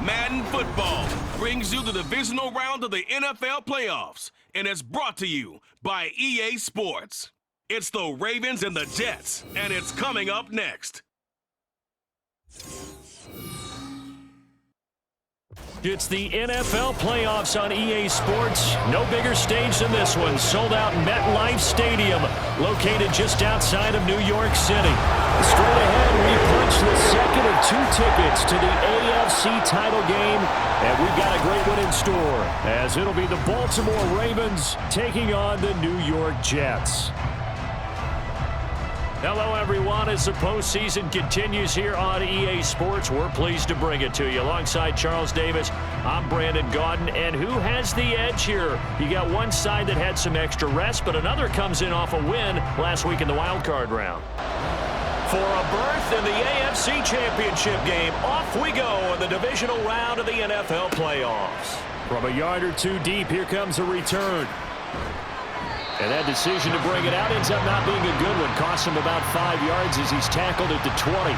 Madden Football brings you the divisional round of the NFL Playoffs, and it's brought to you by EA Sports. It's the Ravens and the Jets, and it's coming up next. It's the NFL Playoffs on EA Sports. No bigger stage than this one. Sold out MetLife Stadium, located just outside of New York City. Straight ahead, we punch the second of two tickets to the AFC title game, and we've got a great one in store, as it'll be the Baltimore Ravens taking on the New York Jets. Hello, everyone. As the postseason continues here on EA Sports, we're pleased to bring it to you. Alongside Charles Davis, I'm Brandon Gaudin. And who has the edge here? You got one side that had some extra rest, but another comes in off a win last week in the wild card round. For a berth in the AFC Championship game, off we go in the divisional round of the NFL Playoffs. From a yard or two deep, here comes a return. And that decision to bring it out ends up not being a good one. Costs him about 5 yards as he's tackled at the 20.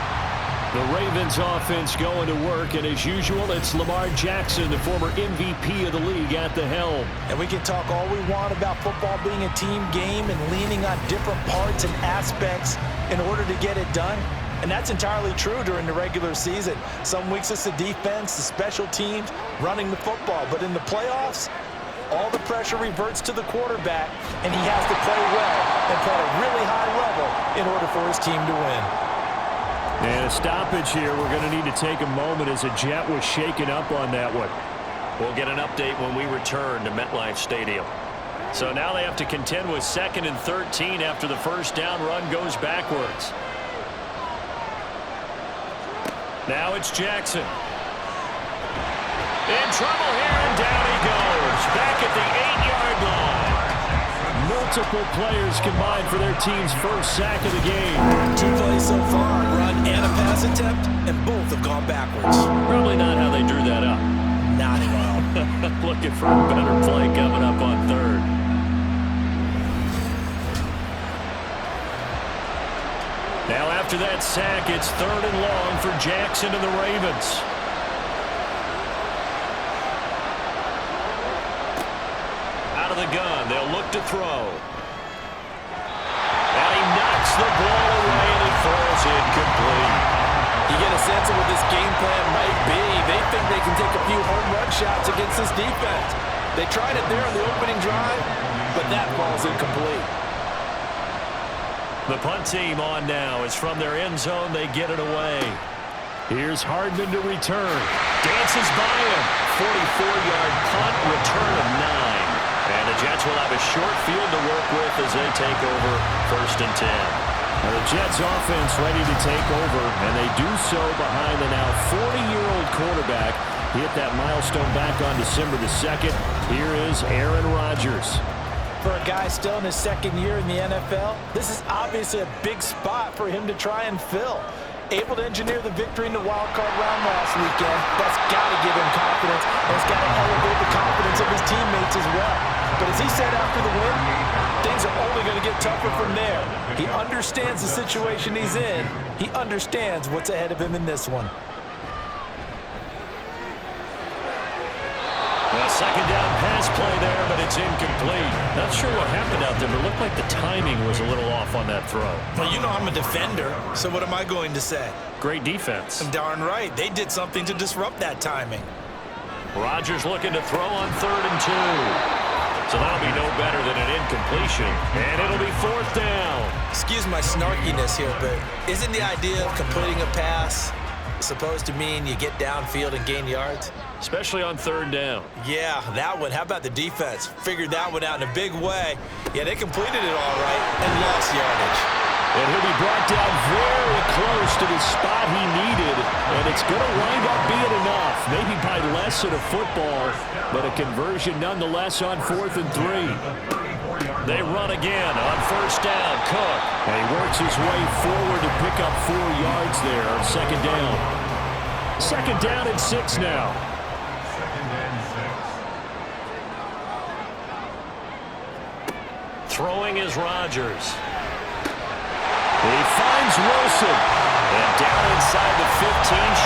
The Ravens offense going to work, and as usual, it's Lamar Jackson, the former MVP of the league, at the helm. And we can talk all we want about football being a team game and leaning on different parts and aspects in order to get it done. And that's entirely true during the regular season. Some weeks it's the defense, the special teams, running the football. But in the playoffs, all the pressure reverts to the quarterback, and he has to play well and play at a really high level in order for his team to win. And a stoppage here. We're going to need to take a moment as a Jet was shaken up on that one. We'll get an update when we return to MetLife Stadium. So now they have to contend with 2nd and 13 after the first down run goes backwards. Now it's Jackson. In trouble here, and down he goes. Back at the 8-yard line. Multiple players combined for their team's first sack of the game. 2 plays so far, run and a pass attempt, and both have gone backwards. Probably not how they drew that up. Not at all. Looking for a better play coming up on 3rd. Now after that sack, it's 3rd and long for Jackson and the Ravens. Out of the gun, they'll look to throw. And he knocks the ball away, and it falls incomplete. You get a sense of what this game plan might be. They think they can take a few home run shots against this defense. They tried it there on the opening drive, but that falls incomplete. The punt team on now. Is from their end zone. They get it away. Here's Hardman to return. Dances by him. 44-yard punt, return of 9. And the Jets will have a short field to work with as they take over 1st and 10. Now the Jets offense ready to take over, and they do so behind the now 40-year-old quarterback. He hit that milestone back on December the 2nd. Here is Aaron Rodgers. For a guy still in his 2nd year in the NFL, this is obviously a big spot for him to try and fill. Able to engineer the victory in the wild card round last weekend. That's got to give him confidence, and it's got to elevate the confidence of his teammates as well. But as he said after the win, things are only going to get tougher from there. He understands the situation he's in. He understands what's ahead of him in this one. Well, 2nd down pass play there, but it's incomplete. Not sure what happened out there, but it looked like the timing was a little off on that throw. Well, you know I'm a defender, so what am I going to say? Great defense. Darn right. They did something to disrupt that timing. Rodgers looking to throw on 3rd and 2. So that'll be no better than an incompletion. And it'll be 4th down. Excuse my snarkiness here, but isn't the idea of completing a pass supposed to mean you get downfield and gain yards? Especially on 3rd down. Yeah, that one. How about the defense? Figured that one out in a big way. Yeah, they completed it all right and lost yardage. And he'll be brought down very close to the spot he needed. And it's going to wind up being enough. Maybe by less than a football, but a conversion nonetheless on 4th and 3. They run again on 1st down. Cook. And he works his way forward to pick up 4 yards there on 2nd down. 2nd down and 6 now. Throwing is Rodgers. He finds Wilson. And down inside the 15,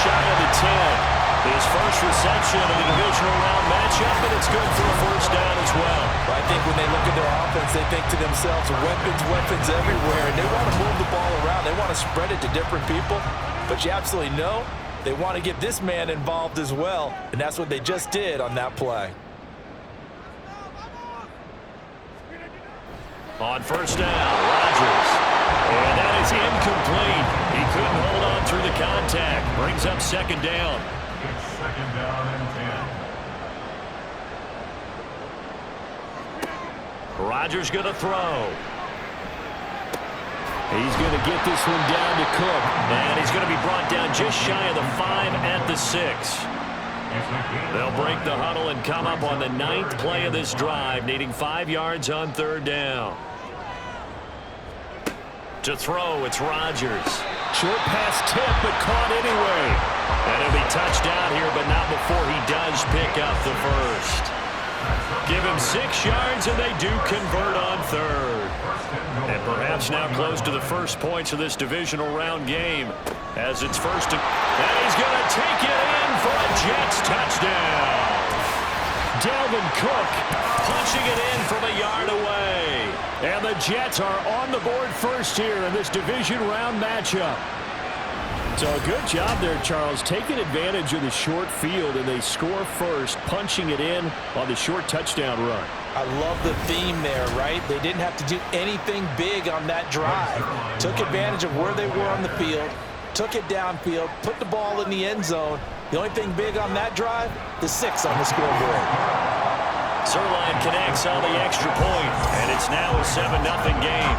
shy of the 10. His first reception of the divisional round matchup, and it's good for a first down as well. I think when they look at their offense, they think to themselves, weapons everywhere, and they want to move the ball around. They want to spread it to different people, but you absolutely know they want to get this man involved as well, and that's what they just did on that play. On first down, Rodgers. And that is incomplete. He couldn't hold on through the contact. Brings up second down. It's second down and 10. Rodgers going to throw. He's going to get this one down to Cook. And he's going to be brought down just shy of the 5 at the 6. They'll break the huddle and come up on the 9th play of this drive, needing 5 yards on third down. To throw, it's Rodgers. Short pass tip, but caught anyway. And he'll be touched down here, but not before he does pick up the first. Give him 6 yards, and they do convert on third. And perhaps now close to the first points of this divisional round game. As it's first, and he's going to take it in for a Jets touchdown. Dalvin Cook punching it in from a yard away. And the Jets are on the board first here in this division round matchup. So good job there, Charles, taking advantage of the short field, and they score first, punching it in on the short touchdown run. I love the theme there, right? They didn't have to do anything big on that drive. Took advantage of where they were on the field, took it downfield, put the ball in the end zone. The only thing big on that drive, the 6 on the scoreboard. Sirline connects on the extra point, and it's now a 7-0 game.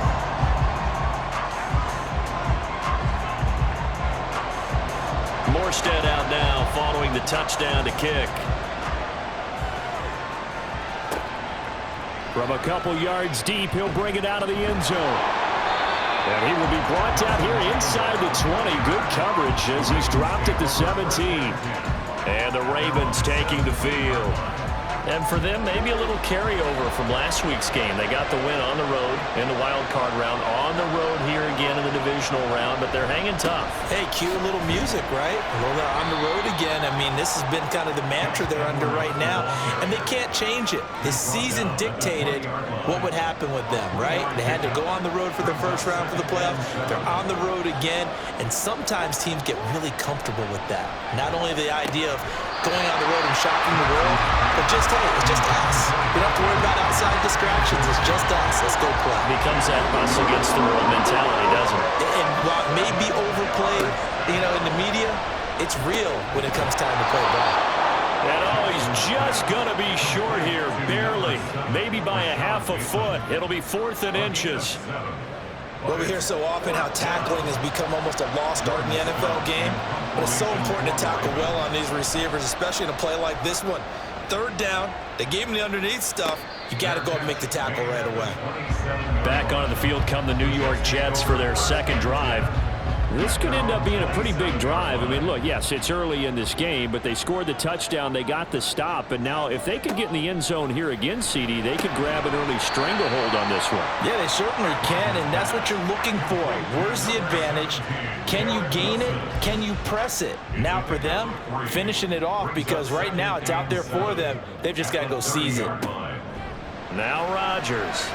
Morstead out now following the touchdown to kick. From a couple yards deep, he'll bring it out of the end zone. And he will be brought down here inside the 20. Good coverage as he's dropped at the 17. And the Ravens taking the field. And for them, maybe a little carryover from last week's game. They got the win on the road in the wild card round, on the road here again in the divisional round, but they're hanging tough. Hey, cue a little music, right? Well, they're on the road again. I mean, this has been kind of the mantra they're under right now, and they can't change it. The season dictated what would happen with them, right? They had to go on the road for the first round for the playoffs. They're on the road again, and sometimes teams get really comfortable with that. Not only the idea of going on the road and shocking the world, but just, hey, it's just us. We don't have to worry about outside distractions. It's just us. Let's go play. Becomes that us against the world mentality, doesn't it? And while it may be overplayed, in the media, it's real when it comes time to play ball. And he's just going to be short here, barely. Maybe by a half a foot. It'll be 4th and inches. Well, we hear so often how tackling has become almost a lost art in the NFL game. But it's so important to tackle well on these receivers, especially in a play like this one. Third down, they gave him the underneath stuff. You got to go and make the tackle right away. Back onto the field come the New York Jets for their second drive. This could end up being a pretty big drive. I mean, look, yes, it's early in this game, but they scored the touchdown. They got the stop. And now if they could get in the end zone here again, CD, they could grab an early stranglehold on this one. Yeah, they certainly can, and that's what you're looking for. Where's the advantage? Can you gain it? Can you press it? Now for them, finishing it off, because right now it's out there for them. They've just got to go seize it. Now Rodgers.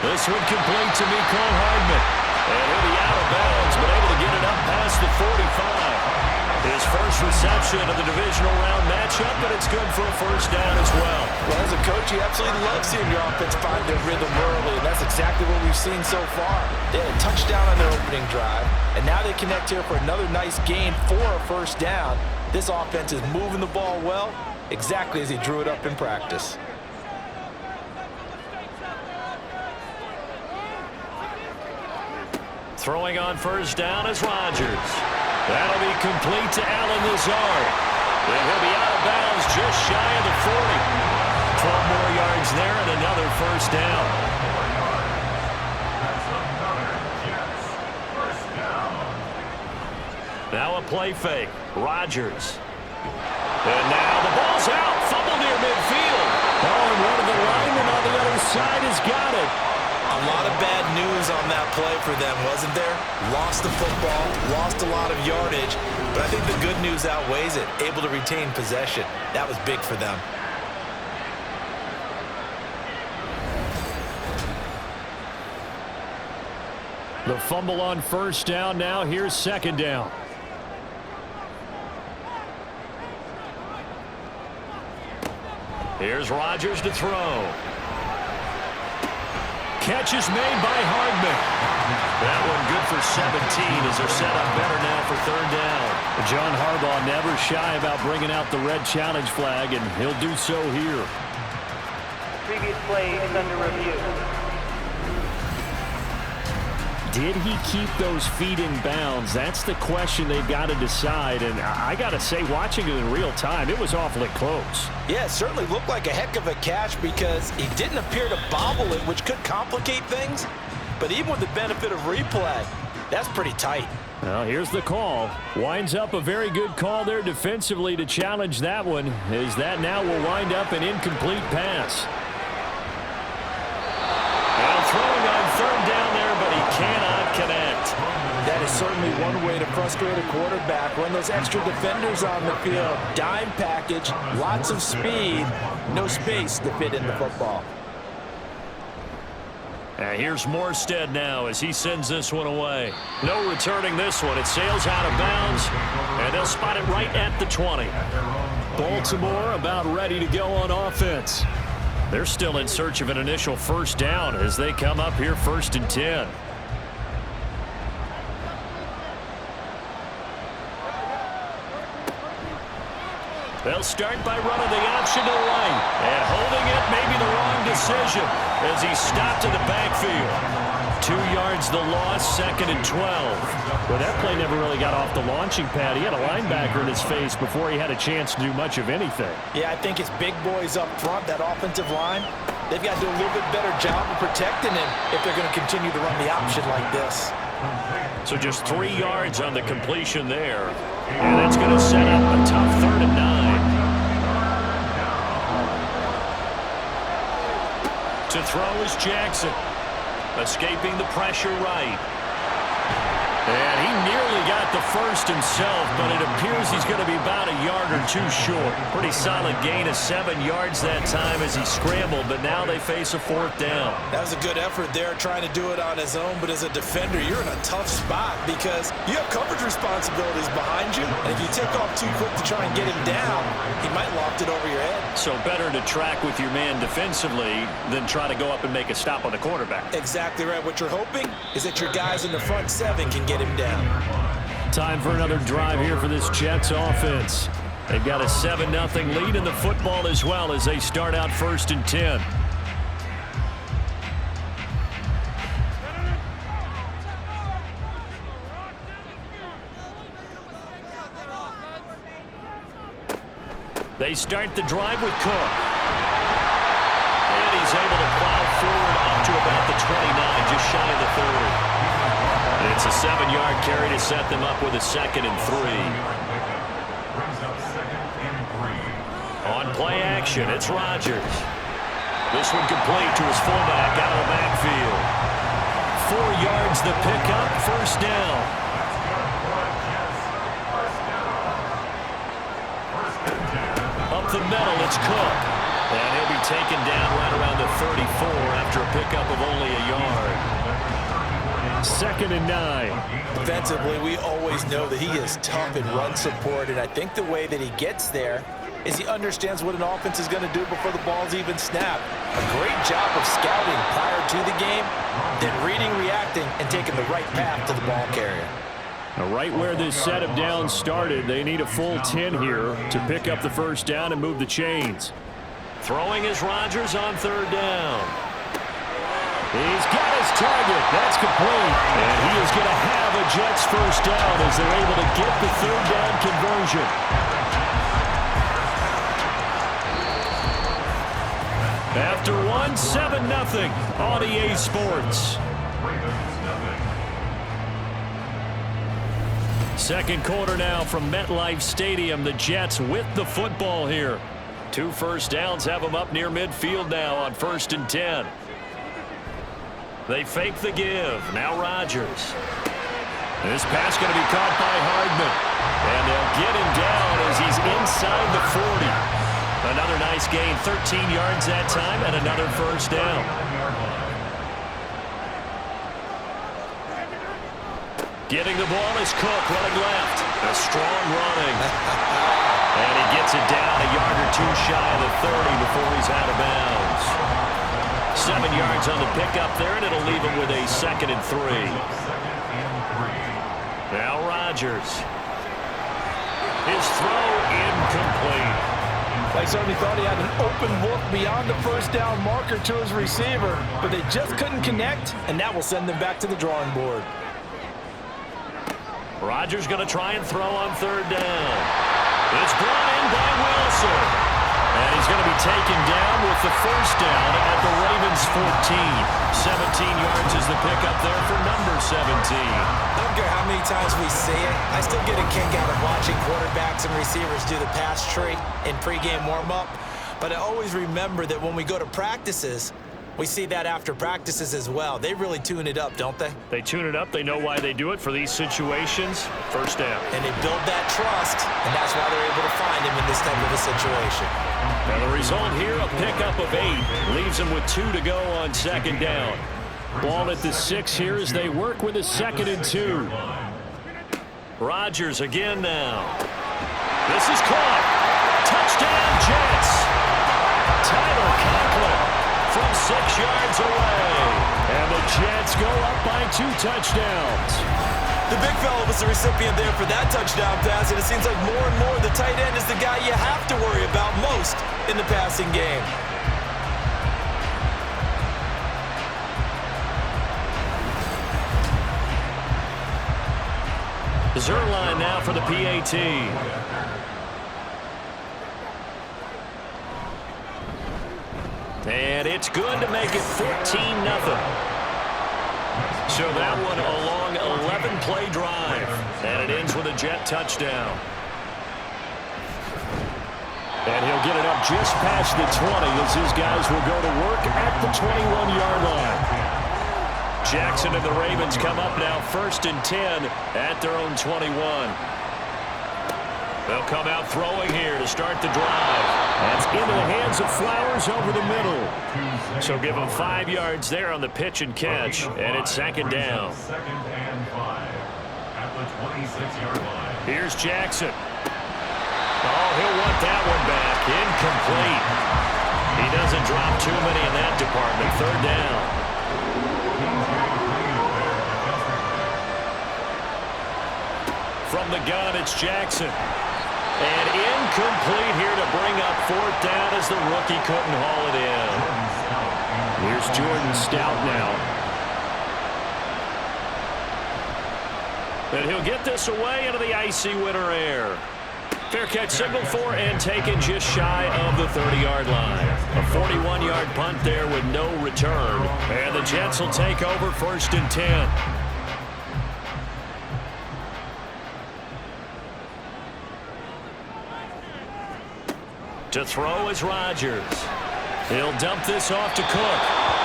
This one complete to Mecole Hardman. And he'll be out of bounds, but able to get it up past the 45. His first reception of the divisional round matchup, but it's good for a first down as well. Well, as a coach, you absolutely love seeing your offense find their rhythm early, and that's exactly what we've seen so far. They had a touchdown on their opening drive, and now they connect here for another nice gain for a first down. This offense is moving the ball well, exactly as he drew it up in practice. Throwing on first down is Rodgers. That'll be complete to Allen Lazard. And he'll be out of bounds just shy of the 40. 12 more yards there and another first down. Now a play fake. Rodgers. And now the ball's out. Fumble near midfield. Oh, and one of the linemen on the other side has got it. A lot of bad news on that play for them, wasn't there? Lost the football, lost a lot of yardage, but I think the good news outweighs it. Able to retain possession. That was big for them. The fumble on first down now. Here's second down. Here's Rodgers to throw. Catch is made by Hardman. That one good for 17 as they're set up better now for third down. John Harbaugh never shy about bringing out the red challenge flag, and he'll do so here. Previous play is under review. Did he keep those feet in bounds? That's the question they've got to decide. And I got to say, watching it in real time, it was awfully close. Yeah, it certainly looked like a heck of a catch because he didn't appear to bobble it, which could complicate things. But even with the benefit of replay, that's pretty tight. Well, here's the call. Winds up a very good call there defensively to challenge that one, as that now will wind up an incomplete pass. Now throwing on third down there, but he cannot connect. That is certainly one way to frustrate a quarterback. Run those extra defenders on the field. Dime package, lots of speed, no space to fit in the football. And here's Morstead now as he sends this one away. No returning this one. It sails out of bounds, and they'll spot it right at the 20. Baltimore about ready to go on offense. They're still in search of an initial first down as they come up here 1st and 10. They'll start by running the option to the right. And holding it may be the wrong decision as he's stopped in the backfield. 2 yards the loss, 2nd and 12. Well, that play never really got off the launching pad. He had a linebacker in his face before he had a chance to do much of anything. Yeah, I think it's big boys up front, that offensive line. They've got to do a little bit better job of protecting him if they're going to continue to run the option like this. So just 3 yards on the completion there. And that's going to set up a tough 3rd and 9. To throw is Jackson. Escaping the pressure right. And he nearly got the first himself, but it appears he's going to be about a yard or 2 short. Pretty solid gain of 7 yards that time as he scrambled, but now they face a 4th down. That was a good effort there, trying to do it on his own, but as a defender, you're in a tough spot because you have coverage responsibilities behind you, and if you take off too quick to try and get him down, he might loft it over your head. So better to track with your man defensively than try to go up and make a stop on the quarterback. Exactly right. What you're hoping is that your guys in the front 7 can get him down. Time for another drive here for this Jets offense. They've got a 7-0 lead in the football as well as they start out 1st and 10. They start the drive with Cook. And he's able to plow forward up to about the 29, just shy of the 30. It's a 7-yard carry to set them up with a 2nd and 3. On play action, it's Rodgers. This one complete to his fullback out of the backfield. 4 yards the pickup, 1st down. Up the middle, it's Cook. And he'll be taken down right around the 34 after a pickup of only a yard. 2nd and 9. Defensively, we always know that he is tough in run support, and I think the way that he gets there is he understands what an offense is going to do before the ball's even snapped. A great job of scouting prior to the game, then reading, reacting, and taking the right path to the ball carrier. Right where this set of downs started, they need a full 10 here to pick up the first down and move the chains. Throwing is Rodgers on 3rd down. He's got his target. That's complete. And he is going to have a Jets first down as they're able to get the 3rd down conversion. After one, 7-0 on EA Sports. Second quarter now from MetLife Stadium. The Jets with the football here. 2 first downs have them up near midfield now on 1st and 10. They fake the give. Now Rodgers. This pass going to be caught by Hardman. And they'll get him down as he's inside the 40. Another nice gain, 13 yards that time, and another first down. Getting the ball is Cook, running left. A strong running. And he gets it down a yard or two shy of the 30 before he's out of bounds. 7 yards on the pickup there, and it'll leave him with a 2nd and 3. Now Rodgers. His throw incomplete. I certainly thought he had an open look beyond the first down marker to his receiver, but they just couldn't connect, and that will send them back to the drawing board. Rodgers going to try and throw on 3rd down. It's brought in by Wilson. And he's going to be taken down with the first down at the Ravens 14. 17 yards is the pickup there for number 17. I don't care how many times we see it. I still get a kick out of watching quarterbacks and receivers do the pass tree in pregame warm-up. But I always remember that when we go to practices, we see that after practices as well. They really tune it up, don't they? They tune it up. They know why they do it for these situations. First down. And they build that trust, and that's why they're able to find him in this type of a situation. Now the result here, a pickup of 8. Leaves them with 2 to go on 2nd down. Ball at the 6 here as they work with a 2nd and 2. Rodgers again now. This is caught. Touchdown, Jets. Tyler Conklin from 6 yards away. And the Jets go up by 2 touchdowns. The big fella was the recipient there for that touchdown pass, and it seems like more and more the tight end is the guy you have to worry about most in the passing game. Zerline now for the PAT. And it's good to make it 14-0. So that one a long 11-play drive. And it ends with a Jet touchdown. And he'll get it up just past the 20 as his guys will go to work at the 21-yard line. Jackson and the Ravens come up now 1st and 10 at their own 21. They'll come out throwing here to start the drive. That's into the hands of Flowers over the middle. So give him 5 yards there on the pitch and catch, and it's 2nd down. 2nd and 5 at the 26-yard line. Here's Jackson. Oh, he'll want that one back. Incomplete. He doesn't drop too many in that department. 3rd down. From the gun, it's Jackson. And incomplete here to bring up 4th down as the rookie couldn't haul it in. Here's Jordan Stout now. And he'll get this away into the icy winter air. Fair catch signaled for and taken just shy of the 30-yard line. A 41-yard punt there with no return. And the Jets will take over 1st and 10. To throw is Rodgers. He'll dump this off to Cook.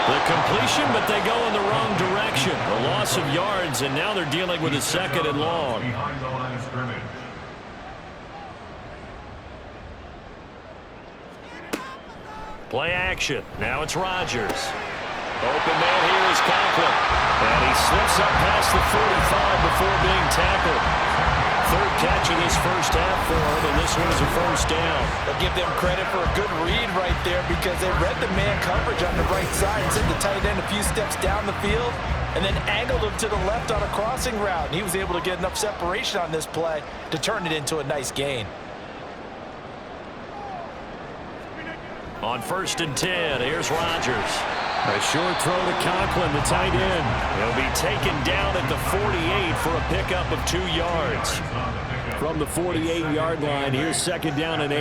The completion, but they go in the wrong direction. A loss of yards, and now they're dealing with a 2nd and long. Behind the line of scrimmage. Play action. Now it's Rodgers. Open man here is Conklin. And he slips up past the 45 before being tackled. 3rd catch of this first half for him, and this one is a 1st down. I'll give them credit for a good read right there because they read the man coverage on the right side and sent the tight end a few steps down the field and then angled him to the left on a crossing route. And he was able to get enough separation on this play to turn it into a nice gain. On 1st and 10, here's Rodgers. A short throw to Conklin, the tight end. He'll be taken down at the 48 for a pickup of 2 yards. From the 48-yard line, here's 2nd down and 8.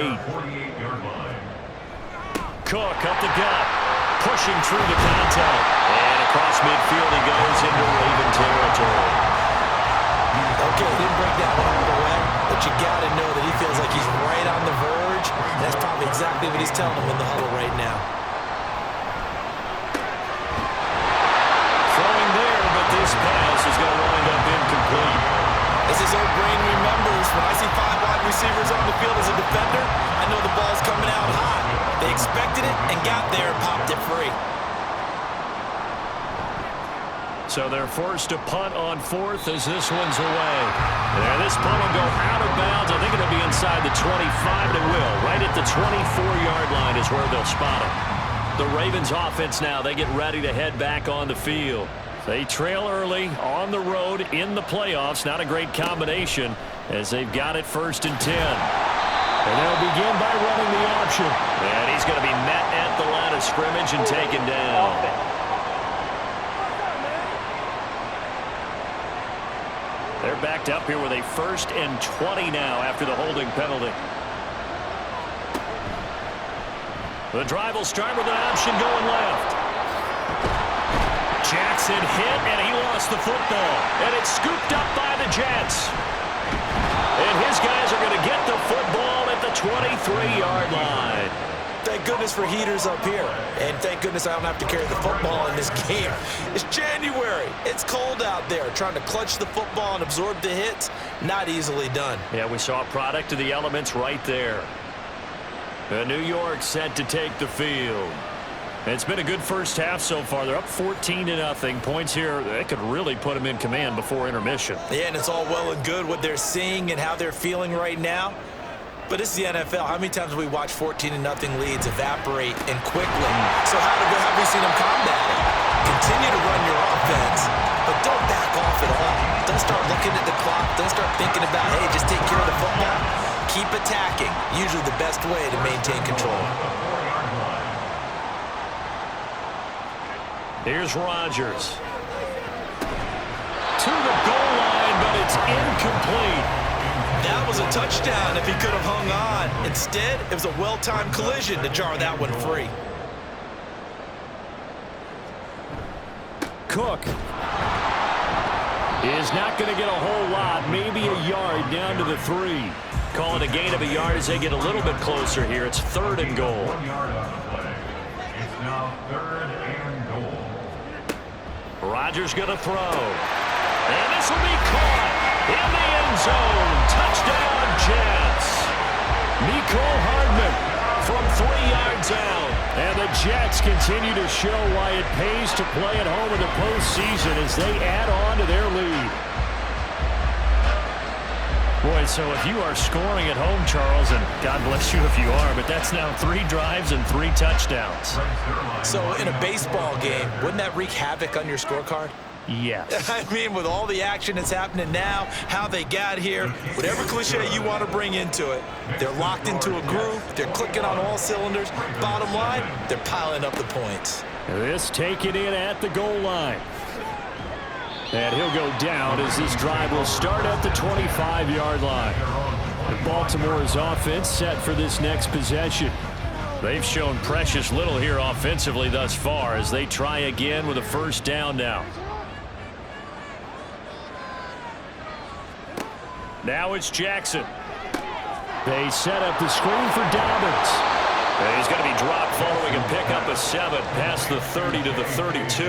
Cook up the gut, pushing through the contact. And across midfield he goes into Raven territory. Okay, didn't break that one all the way, but you got to know that he feels like he's right on the verge. And that's probably exactly what he's telling him in the huddle right now. got there and popped it free. So they're forced to punt on fourth as this one's away. And this punt will go out of bounds. I think it'll be inside the 25. It will. Right at the 24-yard line is where they'll spot it. The Ravens offense now, they get ready to head back on the field. They trail early on the road in the playoffs. Not a great combination as they've got it 1st and 10. And they'll begin by running the option. And he's going to be met at the line of scrimmage and taken down. They're backed up here with a 1st and 20 now after the holding penalty. The drive will start with an option going left. Jackson hit, and he lost the football. And it's scooped up by the Jets. And his guys are going to get the football at the 23-yard line. Thank goodness for heaters up here. And thank goodness I don't have to carry the football in this game. It's January. It's cold out there. Trying to clutch the football and absorb the hits, not easily done. Yeah, we saw a product of the elements right there. New York set to take the field. It's been a good first half so far. They're up 14-0. Points here, they could really put them in command before intermission. Yeah, and it's all well and good what they're seeing and how they're feeling right now. But this is the NFL. How many times have we watched 14-0 leads evaporate and quickly? So have we seen them combat it? Continue to run your offense, but don't back off at all. Don't start looking at the clock. Don't start thinking about, hey, just take care of the football. Keep attacking. Usually the best way to maintain control. Here's Rodgers. To the goal line, but it's incomplete. That was a touchdown if he could have hung on. Instead, it was a well-timed collision to jar that one free. Cook is not going to get a whole lot, maybe a yard down to the 3. Call it a gain of a yard as they get a little bit closer here. It's 3rd and goal. 1 yard on the play. It's now 3rd and goal. Rodgers going to throw. And this will be caught in the end zone. Touchdown, Jets. Mecole Hardman from 3 yards out. And the Jets continue to show why it pays to play at home in the postseason as they add on to their lead. Boy, so if you are scoring at home, Charles, and God bless you if you are, but that's now 3 drives and 3 touchdowns. So in a baseball game, wouldn't that wreak havoc on your scorecard? Yes. I mean, with all the action that's happening now, how they got here, whatever cliche you want to bring into it, they're locked into a groove, they're clicking on all cylinders. Bottom line, they're piling up the points. This taken in at the goal line. And he'll go down as this drive will start at the 25-yard line. Baltimore's offense set for this next possession. They've shown precious little here offensively thus far as they try again with a 1st down now. Now it's Jackson. They set up the screen for Dobbins. And he's going to be dropped following a pickup of 7 past the 30 to the 32.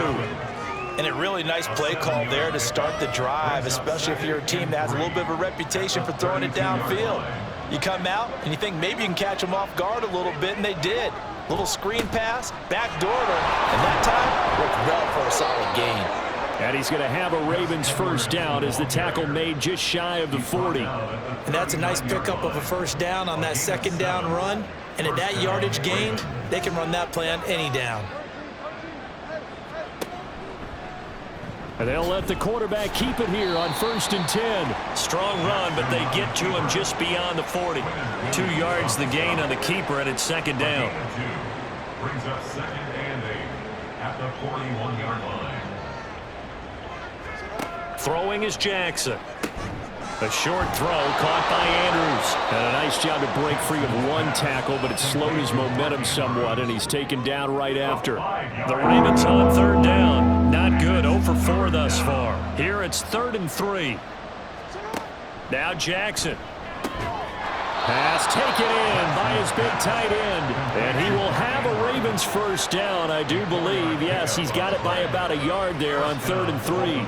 And a really nice play call there to start the drive, especially if you're a team that has a little bit of a reputation for throwing it downfield. You come out and you think maybe you can catch them off guard a little bit, and they did. Little screen pass, backdoor, and that time worked well for a solid gain. And he's going to have a Ravens 1st down as the tackle made just shy of the 40. And that's a nice pickup of a 1st down on that 2nd down run. And at that yardage gained, they can run that play on any down. And they'll let the quarterback keep it here on 1st and 10. Strong run, but they get to him just beyond the 40. 2 yards the gain on the keeper, and it's 2nd down. Brings up 2nd and 8 at the 41-yard line. Throwing is Jackson. A short throw caught by Andrews. And a nice job to break free of 1 tackle, but it slowed his momentum somewhat, and he's taken down right after. The Ravens on 3rd down. Not good. 0 for 4 thus far. Here it's 3rd and 3. Now Jackson. Pass taken in by his big tight end. And he will have a Ravens 1st down, I do believe. Yes, he's got it by about a yard there on 3rd and 3.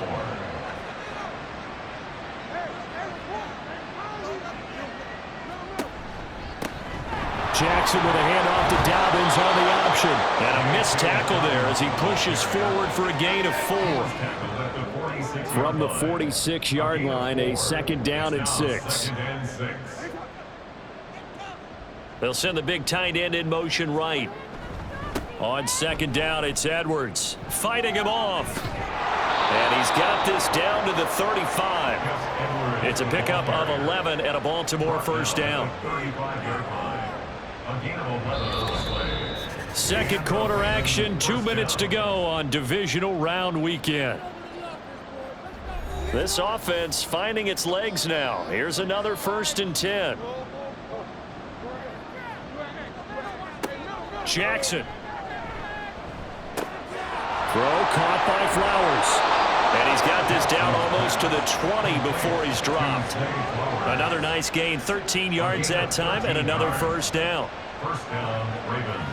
Jackson with a handoff to Dobbins on the interception. And a missed tackle there as he pushes forward for a gain of 4. From the 46-yard line, a 2nd down and 6. They'll send the big tight end in motion right. On 2nd down, it's Edwards fighting him off. And he's got this down to the 35. It's a pickup of 11 and a Baltimore 1st down. Second quarter action, 2 minutes to go on divisional round weekend. This offense finding its legs now. Here's another 1st and 10. Jackson. Throw caught by Flowers. And he's got this down almost to the 20 before he's dropped. Another nice gain, 13 yards that time, and another 1st down. Ravens.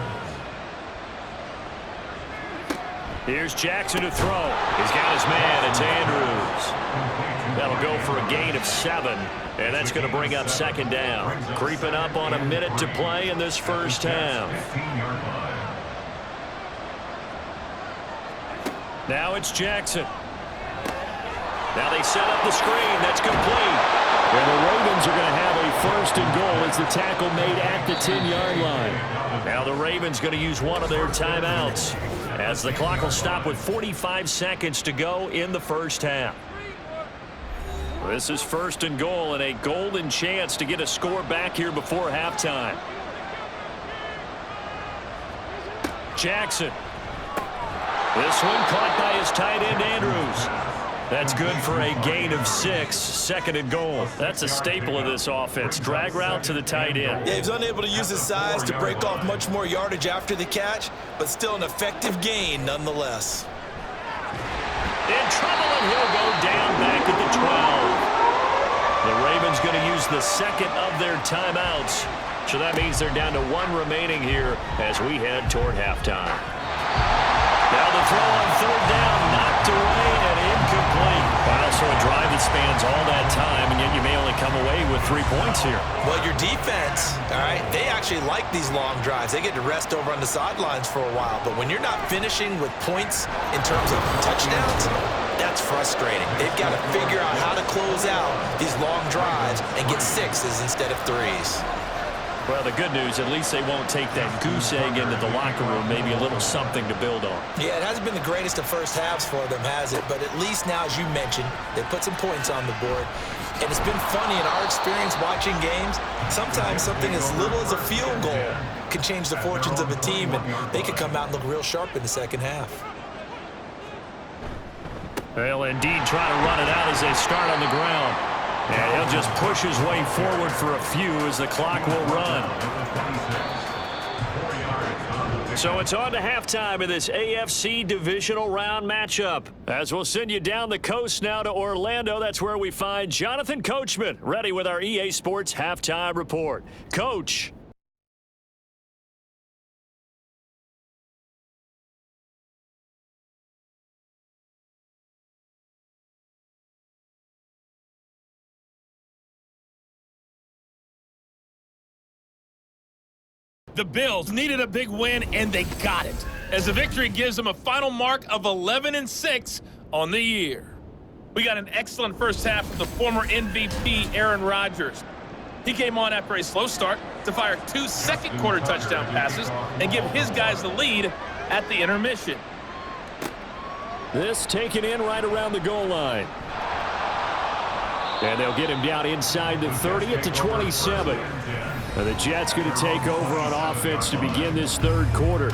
Here's Jackson to throw. He's got his man. It's Andrews. That'll go for a gain of 7, and that's going to bring up 2nd down. Creeping up on a minute to play in this 1st half. Now it's Jackson. Now they set up the screen. That's complete. And the Ravens are going to have a 1st and goal as the tackle made at the 10-yard line. Now the Ravens going to use one of their timeouts as the clock will stop with 45 seconds to go in the 1st half. This is 1st and goal and a golden chance to get a score back here before halftime. Jackson. This one caught by his tight end, Andrews. That's good for a gain of 6, 2nd and goal. That's a staple of this offense. Drag route to the tight end. Yeah, he was unable to use his size to break off much more yardage after the catch, but still an effective gain nonetheless. In trouble, and he'll go down back at the 12. The Ravens going to use the 2nd of their timeouts. So that means they're down to 1 remaining here as we head toward halftime. Now the throw on 3rd down, knocked away and incomplete. Wow, so a drive that spans all that time, and yet you may only come away with 3 points here. Well, your defense, all right, they actually like these long drives. They get to rest over on the sidelines for a while. But when you're not finishing with points in terms of touchdowns, that's frustrating. They've got to figure out how to close out these long drives and get 6s instead of 3s. Well, the good news, at least they won't take that goose egg into the locker room, maybe a little something to build on. Yeah, it hasn't been the greatest of first halves for them, has it? But at least now, as you mentioned, they put some points on the board. And it's been funny in our experience watching games. Sometimes something as little as a field goal can change the fortunes of a team, and they could come out and look real sharp in the 2nd half. They'll indeed try to run it out as they start on the ground. And he'll just push his way forward for a few as the clock will run. So it's on to halftime of this AFC divisional round matchup. As we'll send you down the coast now to Orlando, that's where we find Jonathan Coachman, ready with our EA Sports halftime report. Coach. The Bills needed a big win, and they got it, as the victory gives them a final mark of 11-6 on the year. We got an excellent first half with the former MVP Aaron Rodgers. He came on after a slow start to fire 2 second-quarter touchdown passes and give his guys the lead at the intermission. This taken in right around the goal line. And they'll get him down inside the 30 at the 27. And the Jets going to take over on offense to begin this 3rd quarter.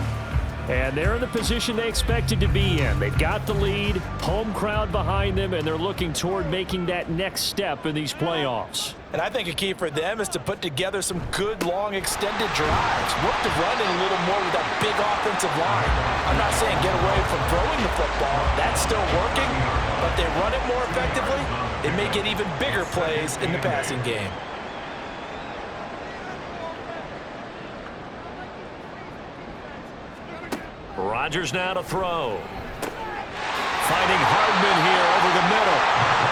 And they're in the position they expected to be in. They've got the lead, home crowd behind them, and they're looking toward making that next step in these playoffs. And I think a key for them is to put together some good, long, extended drives. Work the run in a little more with that big offensive line. I'm not saying get away from throwing the football. That's still working. But they run it more effectively, they may get even bigger plays in the passing game. Rodgers now to throw. Finding Hardman here over the middle.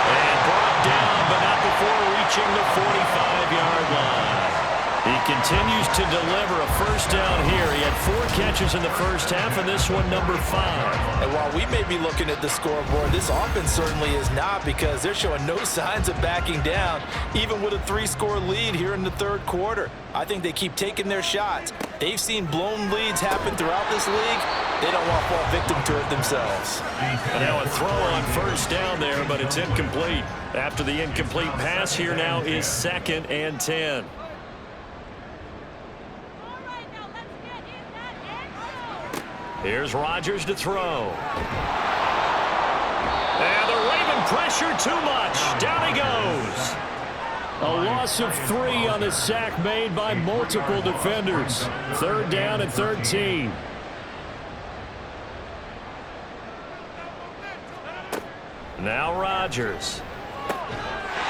And brought down, but not before reaching the 45-yard line. He continues to deliver a first down here. He had 4 catches in the first half, and this one number 5. And while we may be looking at the scoreboard, this offense certainly is not, because they're showing no signs of backing down, even with a 3-score lead here in the third quarter. I think they keep taking their shots. They've seen blown leads happen throughout this league. They don't want to fall victim to it themselves. And now a throw on first down there, but it's incomplete. After the incomplete pass, here now is 2nd and 10. Here's Rodgers to throw. And the Raven pressure too much. Down he goes. A loss of 3 on the sack made by multiple defenders. 3rd down and 13. Now Rodgers.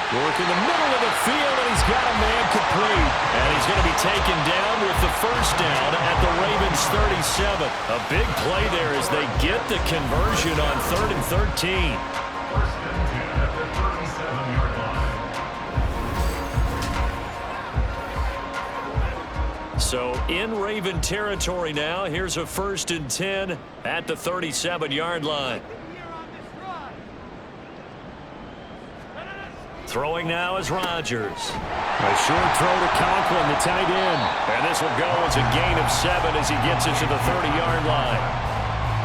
Working the middle of the field, and he's got a man complete. And he's going to be taken down with the first down at the Ravens 37. A big play there as they get the conversion on 3rd and 13. First and 10 at the 37-yard line. So in Raven territory now. Here's a 1st and 10 at the 37-yard line. Throwing now is Rodgers. A short throw to Conklin, the tight end. And this will go as a gain of 7 as he gets it to the 30-yard line.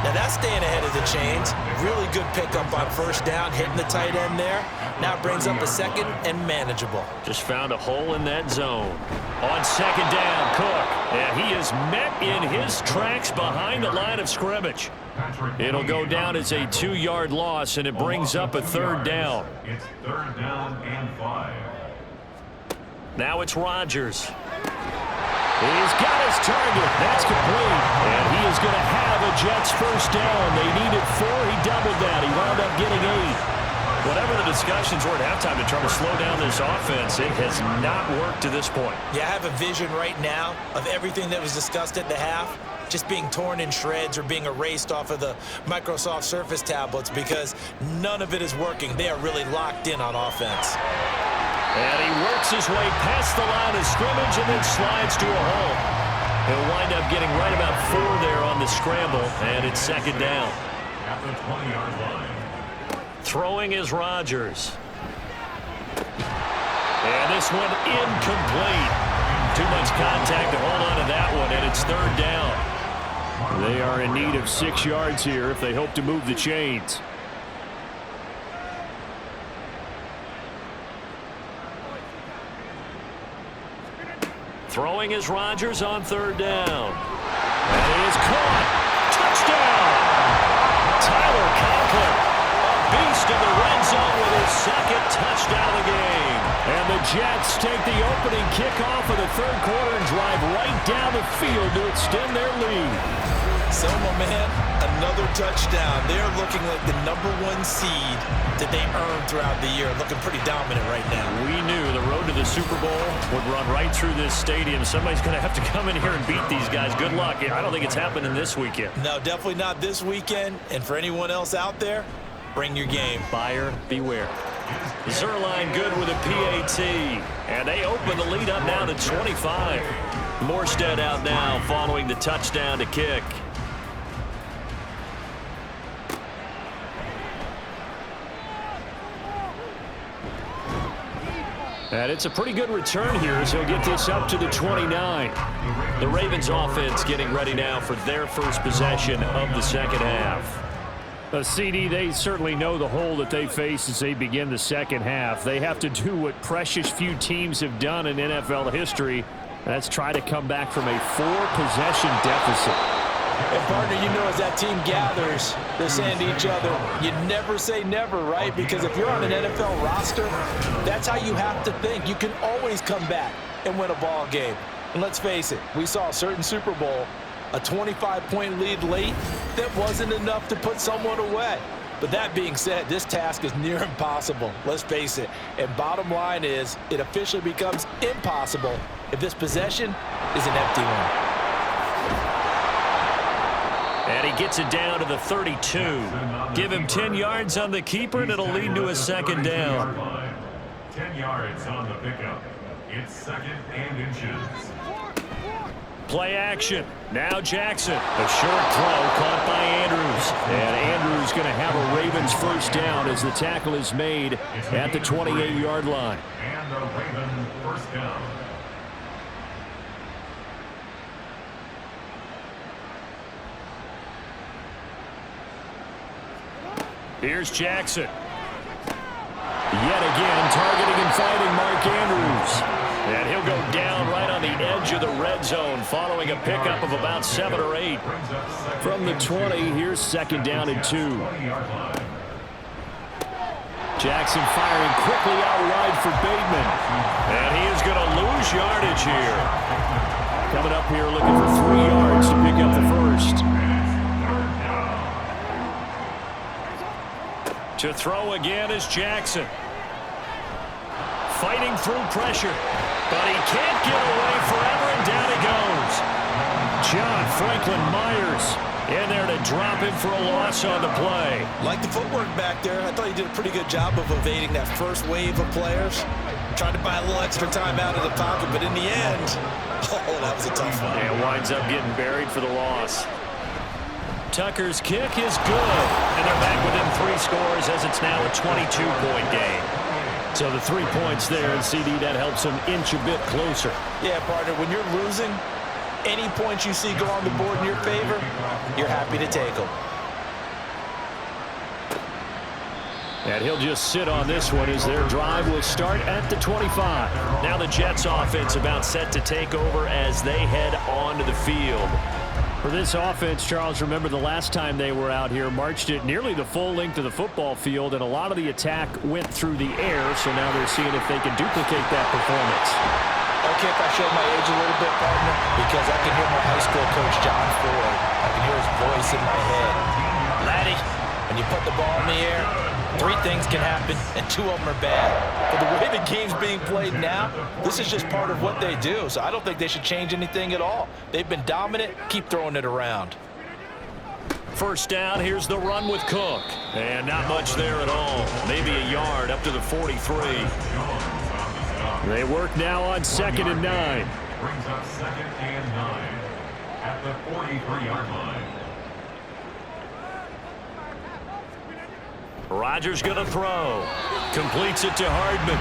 Now that's staying ahead of the chains. Really good pickup on first down, hitting the tight end there. Now it brings up a 2nd and manageable. Just found a hole in that zone. On 2nd down, Cook. And he is met in his tracks behind the line of scrimmage. It'll go down as a 2-yard loss, and it brings up a 3rd down. It's 3rd down and 5. Now it's Rodgers. He's got his target. That's complete. And he is going to have a Jets first down. They needed 4. He doubled that. He wound up getting 8. Whatever the discussions were at halftime to try to slow down this offense, it has not worked to this point. Yeah, I have a vision right now of everything that was discussed at the half just being torn in shreds or being erased off of the Microsoft Surface tablets, because none of it is working. They are really locked in on offense. And he works his way past the line of scrimmage and then slides to a hole. He'll wind up getting right about 4 there on the scramble, and it's 2nd down. At the 20-yard line. Throwing is Rodgers. And this one incomplete. Too much contact to hold on to that one, and it's 3rd down. They are in need of 6 yards here if they hope to move the chains. Throwing is Rodgers on 3rd down. And he is caught. Touchdown! Tyler Conklin, a beast in the red zone with his 2nd touchdown of the game. And the Jets take the opening kickoff of the 3rd quarter and drive right down the field to extend their lead. So, my man, another touchdown. They're looking like the #1 seed that they earned throughout the year. Looking pretty dominant right now. We knew the road to the Super Bowl would run right through this stadium. Somebody's going to have to come in here and beat these guys. Good luck. I don't think it's happening this weekend. No, definitely not this weekend. And for anyone else out there, bring your game. Buyer beware. Zerline good with a PAT. And they open the lead up now to 25. Morstead out now following the touchdown to kick. And it's a pretty good return here as he'll get this up to the 29. The Ravens offense getting ready now for their first possession of the 2nd half. CD, they certainly know the hole that they face as they begin the 2nd half. They have to do what precious few teams have done in NFL history. That's try to come back from a 4-possession deficit. And, partner, you know, as that team gathers, they're saying to each other, you never say never, right? Because if you're on an NFL roster, that's how you have to think. You can always come back and win a ball game. And let's face it, we saw a certain Super Bowl, a 25-point lead late that wasn't enough to put someone away. But that being said, this task is near impossible. Let's face it. And bottom line is, it officially becomes impossible if this possession is an empty one. And he gets it down to the 32. Give him 10 yards on the keeper, and it'll lead to a 2nd down. 10 yards on the pickup. It's 2nd and inches. Play action. Now Jackson. A short throw caught by Andrews. And Andrews going to have a Ravens first down as the tackle is made at the 28-yard line. And a Ravens first down. Here's Jackson. Yet again, targeting and fighting Mark Andrews. And he'll go down right on the edge of the red zone following a pickup of about 7 or 8. From the 20, here's second down and 2. Jackson firing quickly out wide for Bateman. And he is going to lose yardage here. Coming up here looking for 3 yards to pick up the first. To throw again is Jackson. Fighting through pressure. But he can't get away forever, and down he goes. John Franklin Myers in there to drop him for a loss on the play. Like the footwork back there, I thought he did a pretty good job of evading that first wave of players. Tried to buy a little extra time out of the pocket, but in the end, oh, that was a tough one. Yeah, winds up getting buried for the loss. Tucker's kick is good, and they're back within 3 scores as it's now a 22-point game. So the 3 points there, and CD, that helps them inch a bit closer. Yeah, partner, when you're losing, any points you see go on the board in your favor, you're happy to take them. And he'll just sit on this one as their drive will start at the 25. Now the Jets offense about set to take over as they head onto the field. For this offense, Charles, remember the last time they were out here, marched it nearly the full length of the football field, and a lot of the attack went through the air, so now they're seeing if they can duplicate that performance. Okay, if I show my age a little bit, partner, because I can hear my high school coach, John Ford. I can hear his voice in my head. Laddie, when you put the ball in the air, 3 things can happen, and 2 of them are bad. But the way the game's being played now, this is just part of what they do, so I don't think they should change anything at all. They've been dominant. Keep throwing it around. First down, here's the run with Cook. And not much there at all. Maybe a yard up to the 43. They work now on 2nd and 9. Brings up 2nd and 9 at the 43-yard line. Rodgers going to throw. Completes it to Hardman.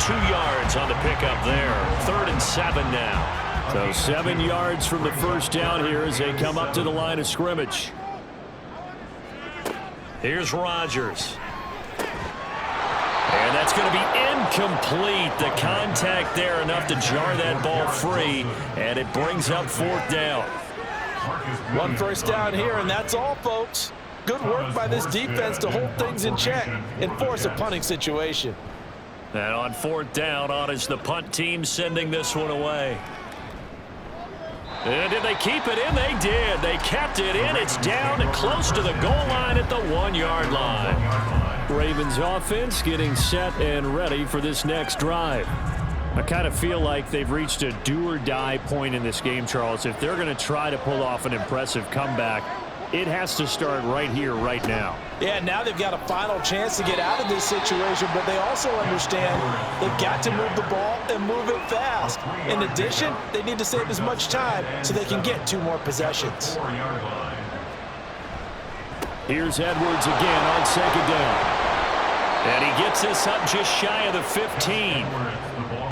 2 yards on the pickup there. 3rd and 7 now. So 7 yards from the first down here as they come up to the line of scrimmage. Here's Rodgers. And that's going to be incomplete. The contact there enough to jar that ball free. And it brings up 4th down. 1 first down here, and that's all, folks. Good work by this defense to hold things in check and force a punting situation. And on 4th down, on is the punt team sending this one away. And did they keep it in? They did. They kept it in. It's down and close to the goal line at the 1-yard line. Ravens offense getting set and ready for this next drive. I kind of feel like they've reached a do-or-die point in this game, Charles. If they're going to try to pull off an impressive comeback, it has to start right here, right now. Yeah, now they've got a final chance to get out of this situation, but they also understand they've got to move the ball and move it fast. In addition, they need to save as much time so they can get 2 more possessions. Here's Edwards again on 2nd down. And he gets this up just shy of the 15.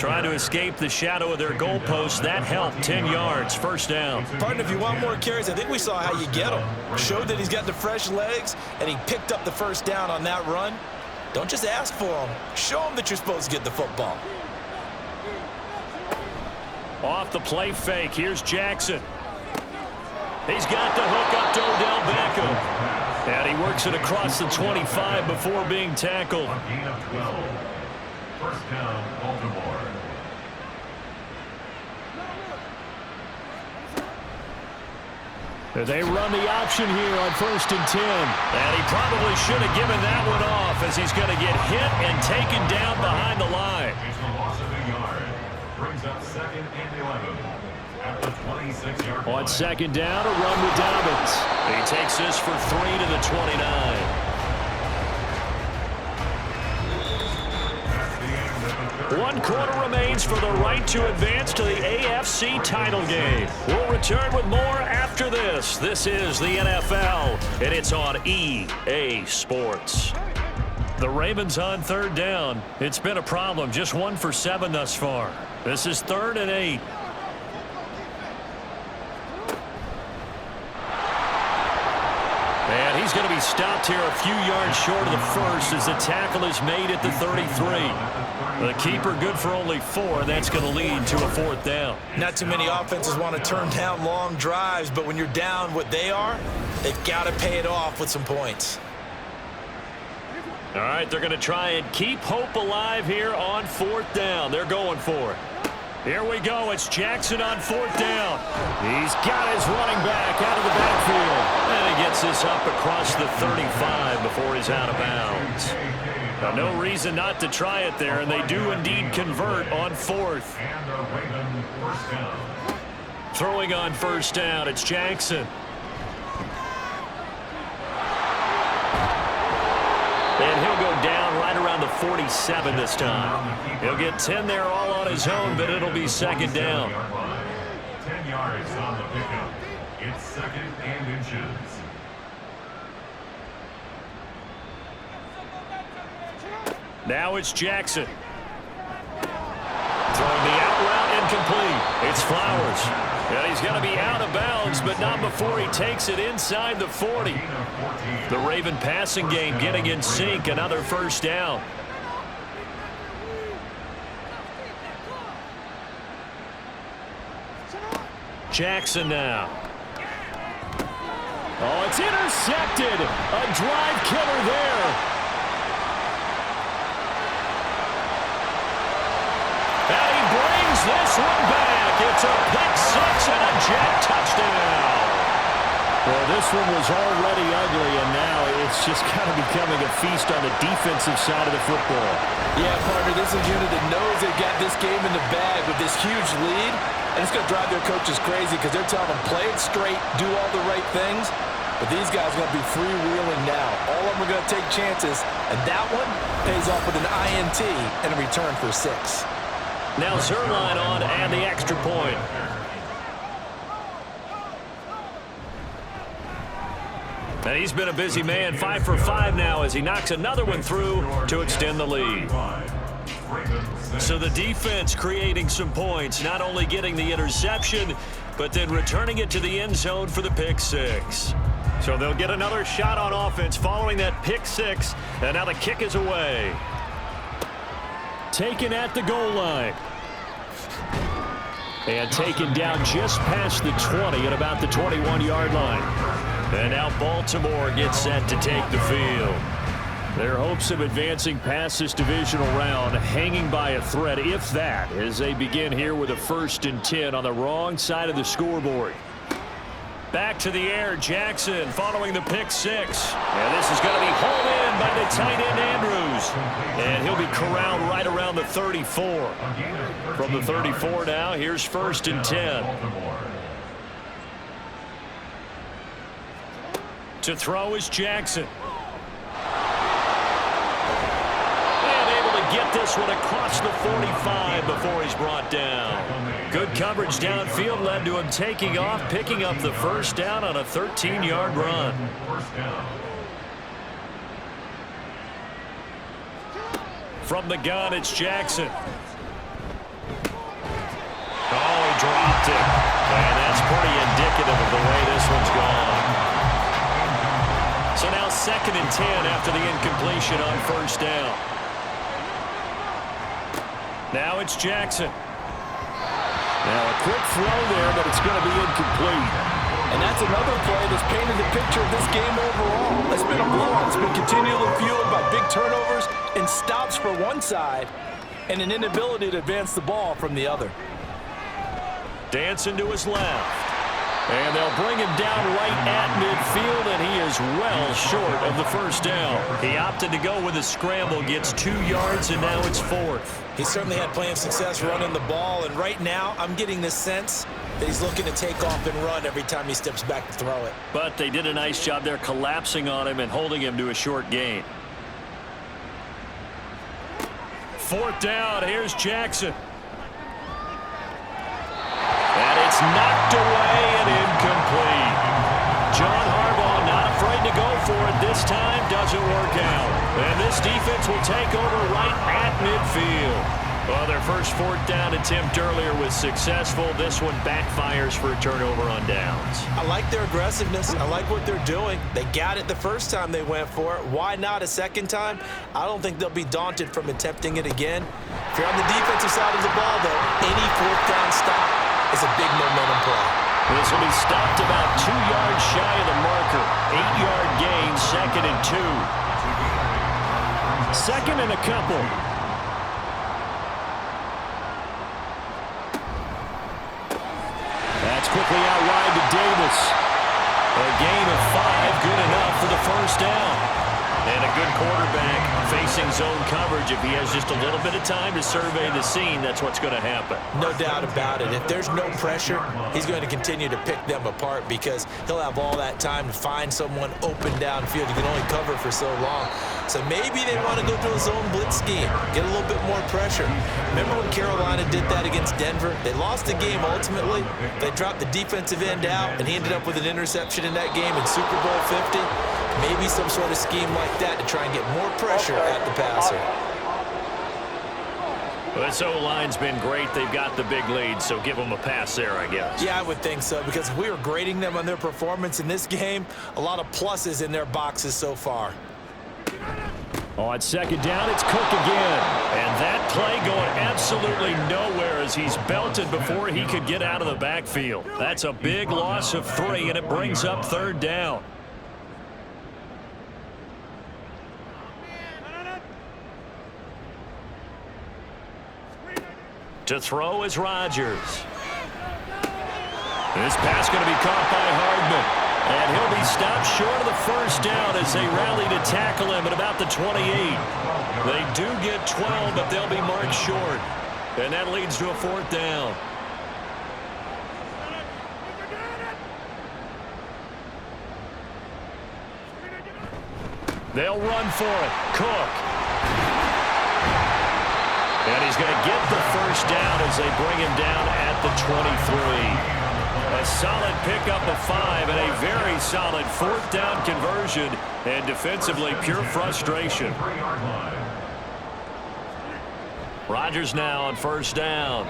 Trying to escape the shadow of their goalpost. That helped. 10 yards. First down. Partner, if you want more carries, I think we saw how you get him. Showed that he's got the fresh legs, and he picked up the first down on that run. Don't just ask for him. Show him that you're supposed to get the football. Off the play fake. Here's Jackson. He's got the hook up to Odell Beckham. And he works it across the 25 before being tackled. A gain of 12. First down, Baltimore. They run the option here on 1st and 10. And he probably should have given that one off as he's going to get hit and taken down behind the line. It's a loss of a yard. Brings up 2nd and 11 at the 26-yard line. On 2nd down, a run with Dobbins. He takes this for 3 to the 29. That's the end of the 3rd 1 quarter remains for the right to advance to the AFC title game. We'll return with more after this. This is the NFL, and it's on EA Sports. The Ravens on 3rd down. It's been a problem. Just 1 for 7 thus far. This is 3rd and 8. And he's going to be stopped here a few yards short of the first as the tackle is made at the 33. The keeper good for only 4. That's going to lead to a 4th down. Not too many offenses want to turn down long drives, but when you're down what they are, they've got to pay it off with some points. All right, they're going to try and keep hope alive here on 4th down. They're going for it. Here we go. It's Jackson on 4th down. He's got his running back out of the backfield. And he gets this up across the 35 before he's out of bounds. Now, no reason not to try it there, and they do indeed convert on 4th. Throwing on 1st down, it's Jackson. And he'll go down right around the 47 this time. He'll get 10 there all on his own, but it'll be 2nd down. 10 yards on the pickup. It's 2nd and inches. Now it's Jackson. Throwing the out route incomplete. It's Flowers. And he's going to be out of bounds, but not before he takes it inside the 40. The Raven passing game getting in sync. Another 1st down. Jackson now. Oh, it's intercepted. A drive killer there. And he brings this one back. It's a pick 6 and a Jet touchdown. Well, this one was already ugly, and now it's just kind of becoming a feast on the defensive side of the football. Yeah, partner, this is a unit that knows they've got this game in the bag with this huge lead, and it's going to drive their coaches crazy because they're telling them play it straight, do all the right things. But these guys are going to be freewheeling now. All of them are going to take chances, and that one pays off with an INT and a return for 6. Now Zerline on and the extra point. And he's been a busy man, 5 for 5 now as he knocks another one through to extend the lead. So the defense creating some points, not only getting the interception, but then returning it to the end zone for the pick 6. So they'll get another shot on offense following that pick 6, and now the kick is away. Taken at the goal line. And taken down just past the 20 at about the 21-yard line. And now Baltimore gets set to take the field. Their hopes of advancing past this divisional round hanging by a thread, if that, as they begin here with a 1st and 10 on the wrong side of the scoreboard. Back to the air, Jackson following the pick 6. And this is going to be hauled in by the tight end Andrews. And he'll be corralled right around the 34. From the 34 now, here's 1st and 10. To throw is Jackson. And able to get this one across the 45 before he's brought down. Good coverage downfield led to him taking off, picking up the 1st down on a 13-yard run. From the gun, it's Jackson. Oh, he dropped it. And that's pretty indicative of the way this one's gone. So now 2nd and 10 after the incompletion on 1st down. Now it's Jackson. Now a quick throw there, but it's going to be incomplete. And that's another play that's painted the picture of this game overall. It's been a blowout. It's been continually fueled by big turnovers and stops for one side and an inability to advance the ball from the other. Dancing to his left. And they'll bring him down right at midfield, and he is well short of the 1st down. He opted to go with a scramble, gets 2 yards, and now it's 4th. He certainly had plenty of success running the ball, and right now I'm getting this sense that he's looking to take off and run every time he steps back to throw it. But they did a nice job there collapsing on him and holding him to a short gain. 4th down. Here's Jackson. And it's knocked away and incomplete. John Harbaugh not afraid to go for it this time. Doesn't work out. And this defense will take over right at midfield. Well, their first 4th down attempt earlier was successful. This one backfires for a turnover on downs. I like their aggressiveness. I like what they're doing. They got it the first time they went for it. Why not a second time? I don't think they'll be daunted from attempting it again. If you're on the defensive side of the ball, though, any 4th down stop is a big momentum play. This will be stopped about 2 yards shy of the marker. 8-yard gain, 2nd and 2. 2nd and a couple. That's quickly out wide to Davis. A gain of 5, good enough for the first down. And a good quarterback facing zone coverage. If he has just a little bit of time to survey the scene, that's what's going to happen. No doubt about it. If there's no pressure, he's going to continue to pick them apart because he'll have all that time to find someone open downfield. He can only cover for so long. So maybe they want to go to a zone blitz scheme, get a little bit more pressure. Remember when Carolina did that against Denver? They lost the game ultimately. They dropped the defensive end out, and he ended up with an interception in that game in Super Bowl 50. Maybe some sort of scheme like that to try and get more pressure at the passer. Well, this O-line's been great. They've got the big lead, so give them a pass there, I guess. Yeah, I would think so, because if we were grading them on their performance in this game, a lot of pluses in their boxes so far. On 2nd down, it's Cook again. And that play going absolutely nowhere as he's belted before he could get out of the backfield. That's a big loss of 3, and it brings up 3rd down. To throw is Rodgers. This pass going to be caught by Hardman. And he'll be stopped short of the first down as they rally to tackle him at about the 28. They do get 12, but they'll be marked short. And that leads to a 4th down. They'll run for it. Cook. And he's going to get the first down as they bring him down at the 23. A solid pickup of 5 and a very solid 4th down conversion. And defensively, pure frustration. Rodgers now on 1st down.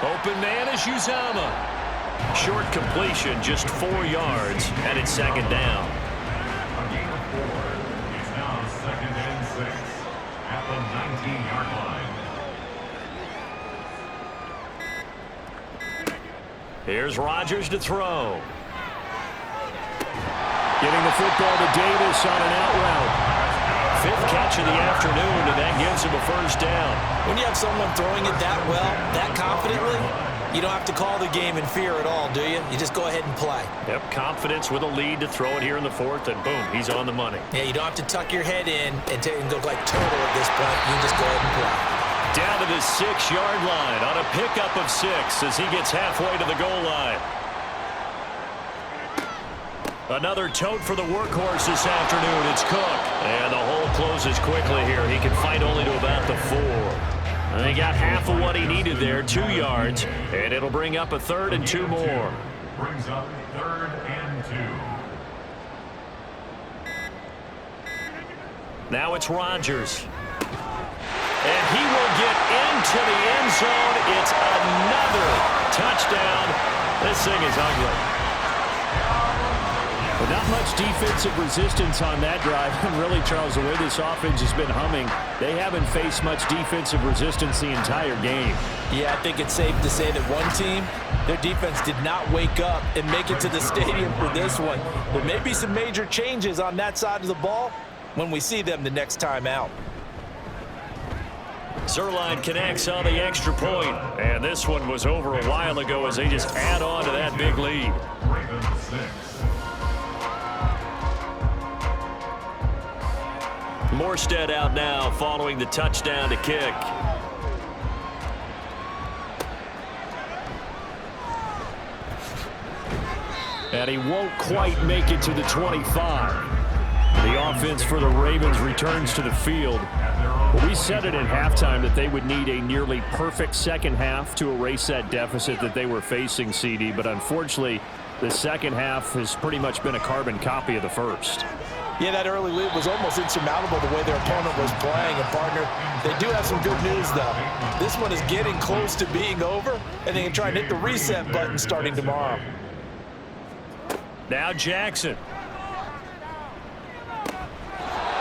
Open man is Uzomah. Short completion, just 4 yards, and it's 2nd down. A gain of 4. It's now 2nd and 6 at the 19-yard line. Here's Rodgers to throw. Getting the football to Davis on an out route. 5th catch of the afternoon, and that gives him a first down. When you have someone throwing it that well, that confidently, you don't have to call the game in fear at all, do you? You just go ahead and play. Yep, confidence with a lead to throw it here in the 4th, and boom, he's on the money. Yeah, you don't have to tuck your head in and go like turtle at this point. You can just go ahead and play. Down to the 6-yard line on a pickup of 6 as he gets halfway to the goal line. Another tote for the workhorse this afternoon. It's Cook. And the hole closes quickly here. He can fight only to about the 4. And he got half of what he needed there, 2 yards. And it'll bring up a 3rd and 2 more. Brings up 3rd and 2. Now it's Rodgers. And he will get into the end zone. It's another touchdown. This thing is ugly. But not much defensive resistance on that drive. And really, Charles, the way this offense has been humming, they haven't faced much defensive resistance the entire game. Yeah, I think it's safe to say that one team, their defense did not wake up and make it to the stadium for this one. There may be some major changes on that side of the ball when we see them the next time out. Zerline connects on the extra point. And this one was over a while ago as they just add on to that big lead. Ravens 6. Morstead out now following the touchdown to kick. And he won't quite make it to the 25. The offense for the Ravens returns to the field. We said it at halftime that they would need a nearly perfect second half to erase that deficit that they were facing, CD, but unfortunately, the second half has pretty much been a carbon copy of the first. Yeah, that early lead was almost insurmountable the way their opponent was playing. And, partner, they do have some good news, though. This one is getting close to being over, and they can try and hit the reset button starting tomorrow. Now Jackson.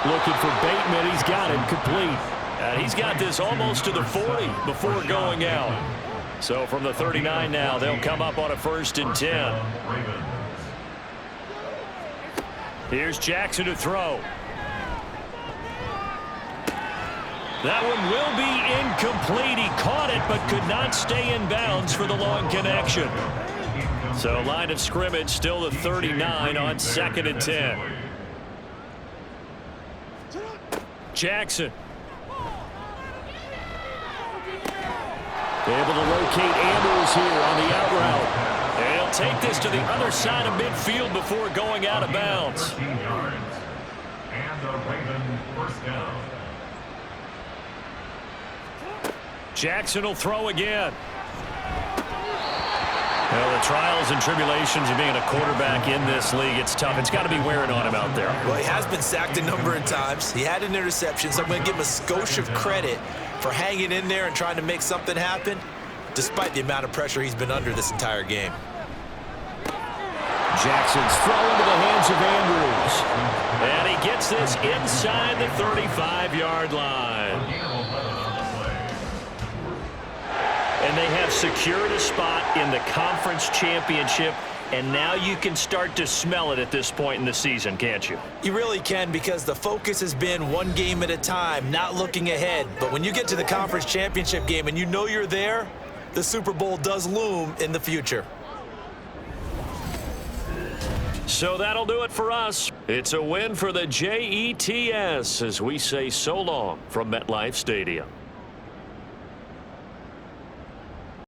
Looking for Bateman. He's got him complete. And he's got this almost to the 40 before going out. So from the 39 now, they'll come up on a 1st and 10. Here's Jackson to throw. That one will be incomplete. He caught it but could not stay in bounds for the long connection. So line of scrimmage still the 39 on 2nd and 10. Jackson. Able to locate Andrews here on the out route. And he'll take this to the other side of midfield before going out of bounds. 13 yards. And the Ravens first down. Jackson will throw again. Well, the trials and tribulations of being a quarterback in this league, it's tough. It's got to be wearing on him out there. Well, he has been sacked a number of times. He had an interception, so I'm going to give him a skosh of credit for hanging in there and trying to make something happen, despite the amount of pressure he's been under this entire game. Jackson's throw into the hands of Andrews. And he gets this inside the 35-yard line. And they have secured a spot in the conference championship, and now you can start to smell it at this point in the season, can't you? You really can, because the focus has been one game at a time, not looking ahead. But when you get to the conference championship game and you know you're there, the Super Bowl does loom in the future. So that'll do it for us. It's a win for the Jets as we say so long from MetLife Stadium.